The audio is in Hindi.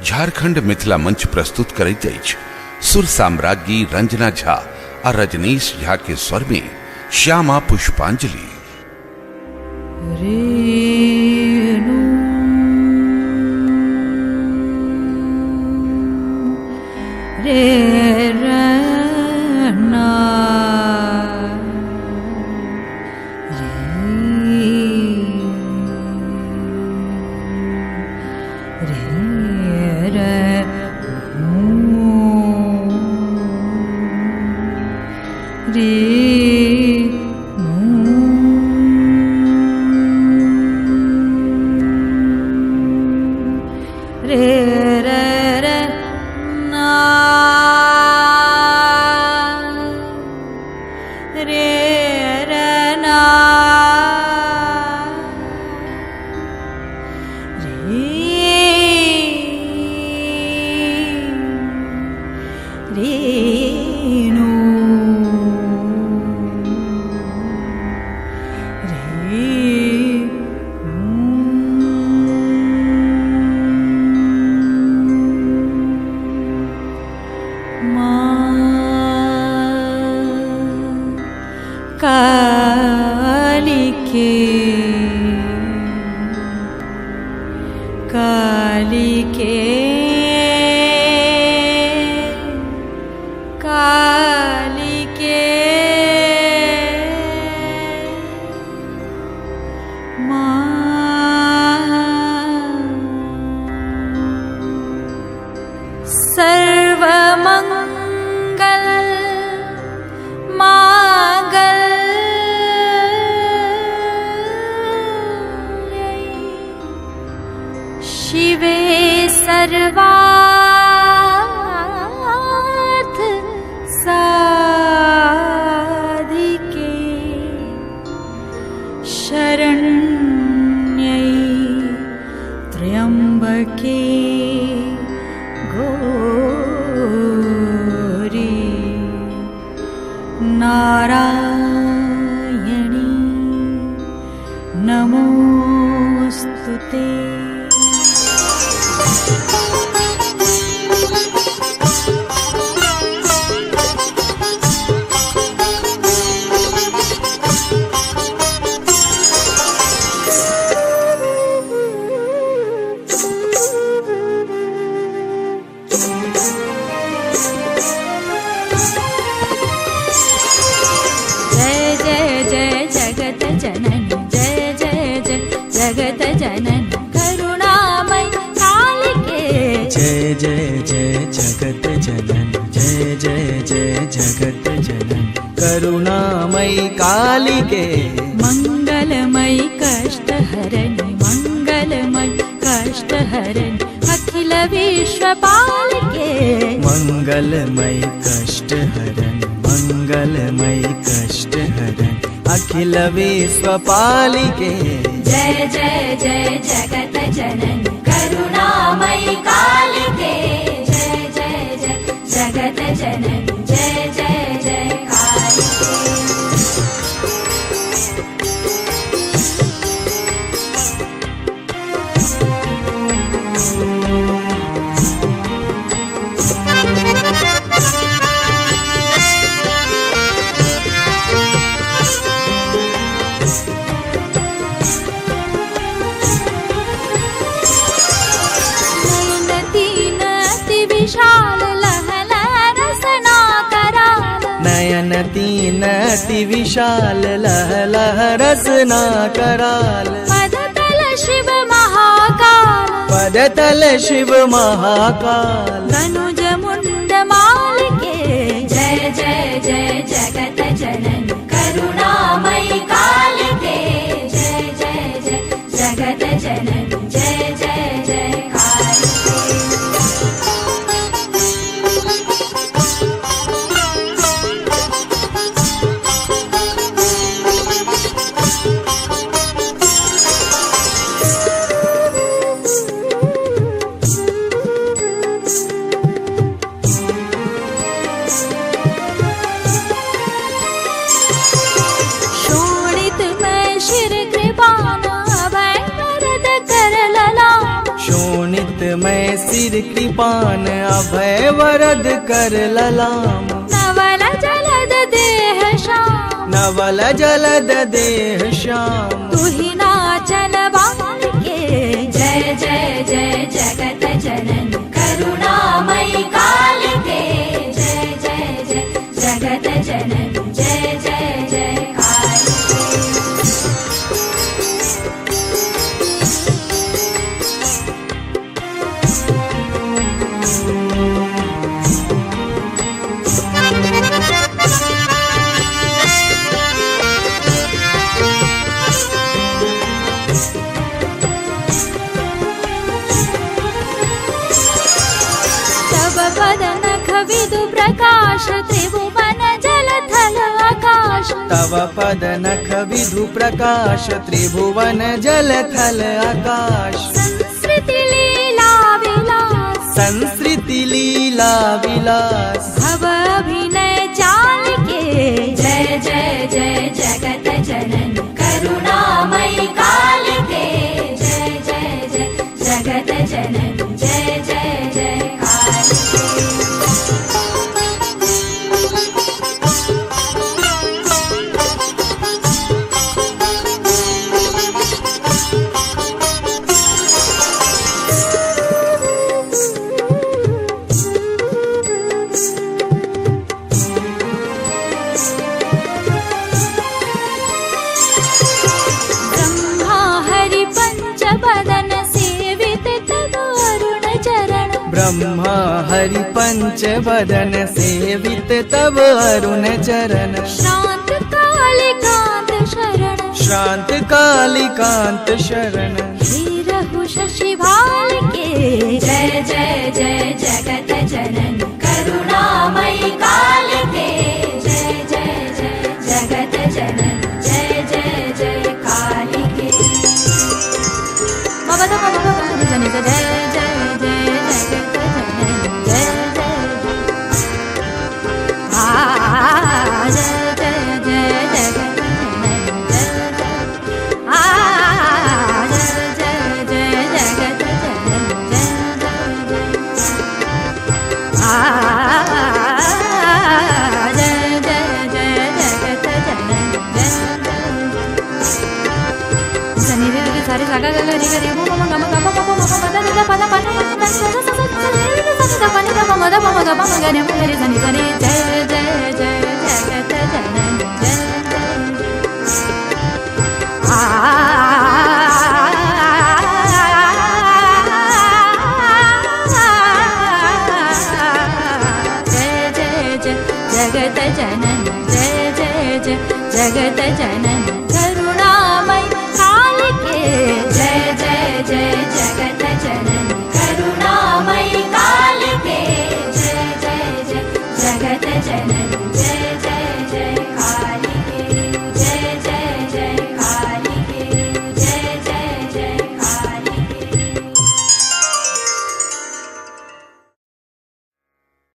झारखंड मिथिला मंच प्रस्तुत करैत अछि सुर साम्राज्ञी रंजना झा और रजनीश झा के स्वर में श्यामा पुष्पांजलि। शिवे सर्वार्थ साधिके शरण्यै त्र्यंबके गौरी नारायणी नमोस्तुते। जगत जनन करुणामय कालिके जय जय जय जगत जनन जय जय जय जगत जनन करुणामय कालिके मंगलमय कष्टहरनि मंगलमय कष्टहरनि अखिल विश्वपालिके मंगलमय कष्टहरन मंगलमय कष्टहरन अखिल विश्वपालिके जय जय जय जगत जनन करुणामय कालिके जय जय जय जगत जनन जय जय जय कालिके। नयन तीन अति विशाल लह लह रसना कराल पदतल शिव महाकाल पदतल शिव महाकाल धनुज मुंड मालिके जय जय जय जगत जनन करुणामय कालिके जय जय जय जगत जनन जय जय जय कालिके। शोणित में शिर कृपाना भय वरद कर ललाम मुक्तमय सिर कृपान अभय वरद कर ललाम नवल जलद देह श्याम नवल जलद देह श्याम तुहि नाचन बालिके जय जय जय जगत जननी करुणामयी कालिके जय जय जय जगत जननी जय जय जय कालिके पद नख विदु प्रकाश त्रिभुवन जल थल आकाश तव पद नख विधु प्रकाश त्रिभुवन जल थल आकाश संस्कृति लीला विलास संस्कृति लीला विलास भव अभिनय चाल के जय जय जय जगत जननी करुणामयी कालिके जय जय जय जगत जननी जय जय जय कालिके ब्रह्मा हरि पंच बदन सेवित तब अरुण चरण श्रांत कालिकांत शरण श्रांत कालिकांत शरण रघु शशि भाल के जय जय जय जगत जननी करुणामयी कालिके जय जय जय जगत जननी जय जय जय कालिके जय जय जय सारे सागा गा गा रे गा रे मो मो गा मा गा मा मो मो गा दा दा पा दा पा दा सा सा सा सा सा सा पा नि दा मा दा मा गा मा गा रे मो रे सा नि सा नि जय जय जय जगत जननी जय जय जय जय जगत जननी जय जय जय जगत जननी